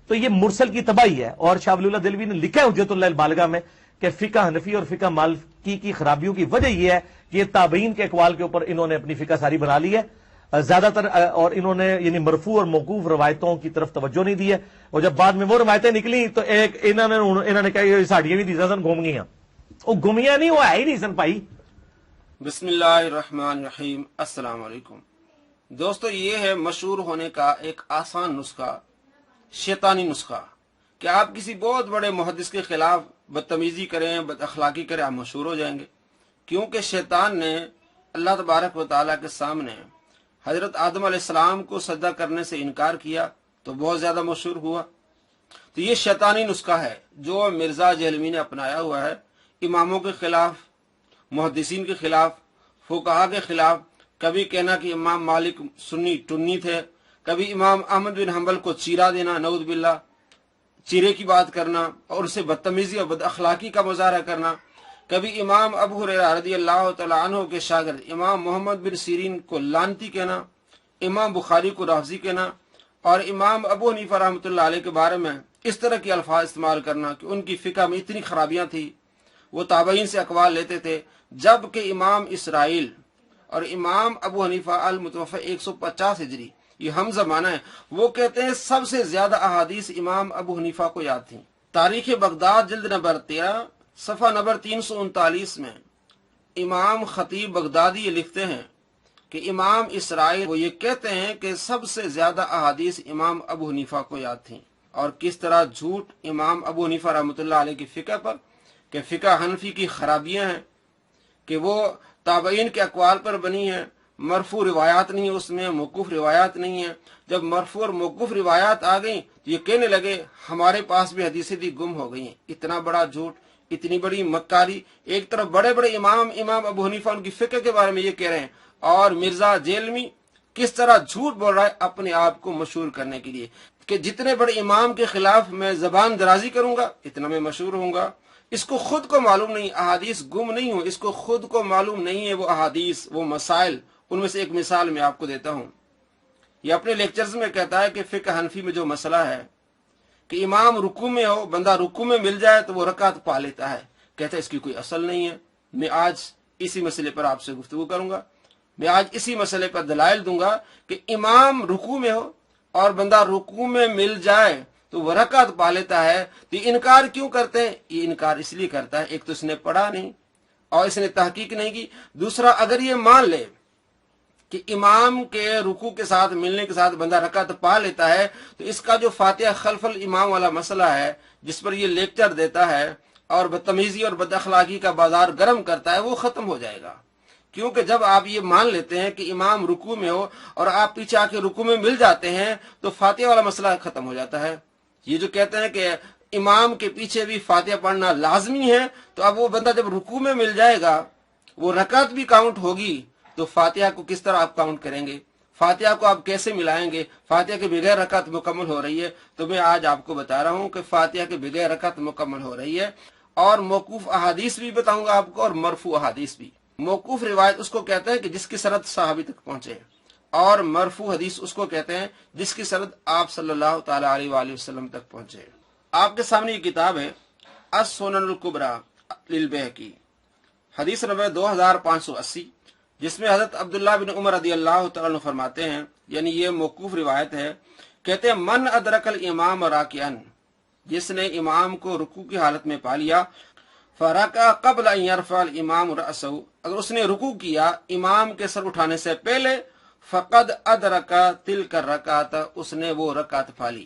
تو یہ مرسل کی تباہی ہے. اور شاہ ولی اللہ دہلوی نے لکھا ہے حجت اللہ البالغہ میں کہ فقہ حنفی اور فقہ مالکی کی خرابیوں کی وجہ یہ ہے کہ یہ تابعین کے اقوال کے اوپر انہوں نے اپنی فقہ ساری بنا لی ہے زیادہ تر, اور انہوں نے یعنی مرفوع اور موقوف روایتوں کی طرف توجہ نہیں دی ہے. اور جب بعد میں وہ روایتیں نکلی تو ایک انہوں نے کہا ساڑیاں بھی دیزا سن گھوم گئیاں. وہ گمیاں نہیں, وہ ہے ہی نہیں سن بھائی. بسم اللہ الرحمن الرحیم. السلام علیکم دوستو. یہ ہے مشہور ہونے کا ایک آسان نسخہ, شیطانی نسخہ, کہ آپ کسی بہت بڑے محدث کے خلاف بدتمیزی کریں, بد اخلاقی کریں, آپ مشہور ہو جائیں گے. کیونکہ شیطان نے اللہ تبارک و تعالیٰ کے سامنے حضرت آدم علیہ السلام کو سجدہ کرنے سے انکار کیا تو بہت زیادہ مشہور ہوا. تو یہ شیطانی نسخہ ہے جو مرزا جہلمی نے اپنایا ہوا ہے, اماموں کے خلاف, محدثین کے خلاف, فقہا کے خلاف. کبھی کہنا کہ امام مالک سنی ٹنی تھے, کبھی امام احمد بن حنبل کو چیرا دینا, نعوذ باللہ, چیرے کی بات کرنا اور اسے بدتمیزی اور بد اخلاقی کا مظاہرہ کرنا. کبھی امام ابو ہریرہ رضی اللہ تعالیٰ عنہ کے شاگرد امام محمد بن سیرین کو لانتی کہنا, امام بخاری کو رافضی کہنا, اور امام ابو حنیفہ رحمۃ اللہ علیہ کے بارے میں اس طرح کے الفاظ استعمال کرنا کہ ان کی فقہ میں اتنی خرابیاں تھیں, وہ تابعین سے اقوال لیتے تھے. جبکہ امام اسرائیل اور امام ابو حنیفہ المتوفی 150 ہجری, یہ ہم زمانہ ہے, وہ کہتے ہیں سب سے زیادہ احادیث امام ابو حنیفہ کو یاد تھیں. تاریخ بغداد جلد نمبر 13 صفحہ نمبر 339 میں امام خطیب بغدادی یہ لکھتے ہیں کہ امام اسرائیل وہ یہ کہتے ہیں کہ سب سے زیادہ احادیث امام ابو حنیفہ کو یاد تھیں. اور کس طرح جھوٹ امام ابو حنیفہ رحمۃ اللہ علیہ کی فقہ پر کہ فقہ حنفی کی خرابیاں ہیں کہ وہ تابعین کے اقوال پر بنی ہیں, مرفوع روایات نہیں, اس میں موقوف روایات نہیں ہیں. جب مرفوع اور موقوف روایات آ گئیں تو یہ کہنے لگے ہمارے پاس بھی حدیثیں بھی گم ہو گئی ہیں. اتنا بڑا جھوٹ, اتنی بڑی مکاری. ایک طرف بڑے بڑے امام ابو حنیفہ ان کی فقہ کے بارے میں یہ کہہ رہے ہیں, اور مرزا جہلمی کس طرح جھوٹ بول رہا ہے اپنے آپ کو مشہور کرنے کے لیے کہ جتنے بڑے امام کے خلاف میں زبان درازی کروں گا اتنا میں مشہور ہوں گا. اس کو خود کو معلوم نہیں, احادیث گم نہیں ہوں, اس کو خود کو معلوم نہیں ہے وہ احادیث, وہ مسائل. ان میں سے ایک مثال میں آپ کو دیتا ہوں. یہ اپنے لیکچرز میں کہتا ہے کہ فقہ حنفی میں جو مسئلہ ہے کہ امام رکوع میں ہو, بندہ رکوع میں مل جائے تو وہ رکعت پا لیتا ہے. کہتا ہے اس کی کوئی اصل نہیں ہے. میں آج اسی مسئلے پر آپ سے گفتگو کروں گا. میں آج اسی مسئلے پر دلائل دوں گا کہ امام رکوع میں ہو اور بندہ رکوع میں مل جائے تو وہ رکعت پا لیتا ہے. تو یہ انکار کیوں کرتے ہیں؟ یہ انکار اس لیے کرتا ہے, ایک تو اس نے پڑھا نہیں اور اس نے تحقیق نہیں کی. دوسرا, اگر یہ مان لے کہ امام کے رکوع کے ساتھ ملنے کے ساتھ بندہ رکعت پا لیتا ہے تو اس کا جو فاتحہ خلف الامام والا مسئلہ ہے جس پر یہ لیکچر دیتا ہے اور بدتمیزی اور بد اخلاقی کا بازار گرم کرتا ہے وہ ختم ہو جائے گا. کیونکہ جب آپ یہ مان لیتے ہیں کہ امام رکوع میں ہو اور آپ پیچھے آ کے رکوع میں مل جاتے ہیں تو فاتحہ والا مسئلہ ختم ہو جاتا ہے. یہ جو کہتے ہیں کہ امام کے پیچھے بھی فاتحہ پڑھنا لازمی ہے, تو اب وہ بندہ جب رکوع میں مل جائے گا وہ رکعت بھی کاؤنٹ ہوگی تو فاتحہ کو کس طرح آپ کاؤنٹ کریں گے؟ فاتحہ کو آپ کیسے ملائیں گے؟ فاتحہ کے بغیر رکعت مکمل ہو رہی ہے. تو میں آج آپ کو بتا رہا ہوں کہ فاتحہ کے بغیر رکعت مکمل ہو رہی ہے. اور موقوف احادیث بھی بتاؤں گا آپ کو اور مرفوع احادیث بھی. موقوف روایت اس کو کہتے ہیں کہ جس کی سند صحابی تک پہنچے, اور مرفوع حدیث اس کو کہتے ہیں جس کی سند آپ صلی اللہ تعالی علیہ وآلہ وسلم تک پہنچے. آپ کے سامنے یہ کتاب ہے السنن الکبریٰ للبیہقی, حدیث نمبر 2580, جس میں حضرت عبداللہ بن عمر رضی اللہ تعالیٰ عنہ فرماتے ہیں, یعنی یہ موقوف روایت ہے, کہتے ہیں من ادرک الامام راکعا, جس نے امام کو رکوع کی حالت میں پا لیا, فرکع قبل ان یرفع الامام رأسہ, اگر اس نے رکوع کیا امام کے سر اٹھانے سے پہلے, فقد ادرک تلک الرکعۃ, اس نے وہ رکعت پا لی.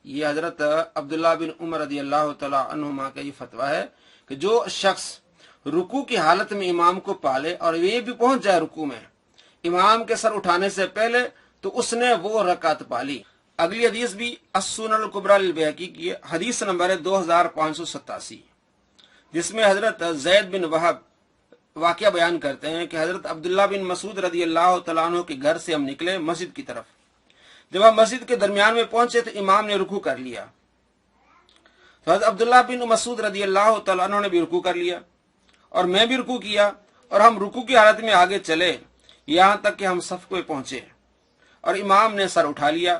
یہ حضرت عبداللہ بن عمر رضی اللہ تعالیٰ عنہما کا یہ فتویٰ ہے کہ جو شخص رکوع کی حالت میں امام کو پالے اور یہ بھی پہنچ جائے رکوع میں امام کے سر اٹھانے سے پہلے تو اس نے وہ رکعت پالی. اگلی حدیث بھی السنن الکبریٰ للبیہقی کی حدیث نمبر ہے 2587, جس میں حضرت زید بن وہب واقعہ بیان کرتے ہیں کہ حضرت عبداللہ بن مسعود رضی اللہ تعالیٰ عنہ کے گھر سے ہم نکلے مسجد کی طرف. جب ہم مسجد کے درمیان میں پہنچے تو امام نے رکوع کر لیا, تو حضرت عبداللہ بن مسعود رضی اللہ تعالیٰ عنہ نے بھی رکوع کر لیا اور میں بھی رکوع کیا, اور ہم رکوع کی حالت میں آگے چلے یہاں تک کہ ہم صف کو پہنچے اور امام نے سر اٹھا لیا.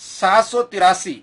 783।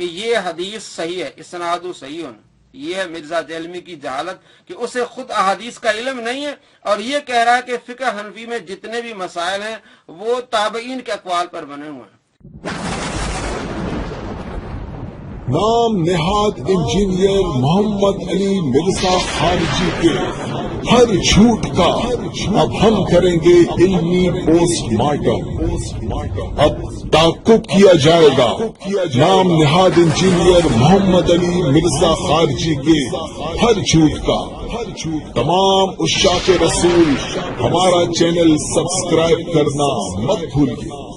کہ یہ حدیث صحیح ہے، اسناد صحیح ہونا. یہ ہے مرزا دہلوی کی جہالت کہ اسے خود احادیث کا علم نہیں ہے اور یہ کہہ رہا ہے کہ فقہ حنفی میں جتنے بھی مسائل ہیں وہ تابعین کے اقوال پر بنے ہوئے ہیں. نام نہاد انجینئر محمد علی مرزا خارجی کے ہر جھوٹ کا اب ہم کریں گے علمی پوسٹ مارٹم. اب تعقب کیا جائے گا نام نہاد انجینئر محمد علی مرزا خارجی کے ہر جھوٹ کا. تمام عشاق رسول ہمارا چینل سبسکرائب کرنا مت بھولیے.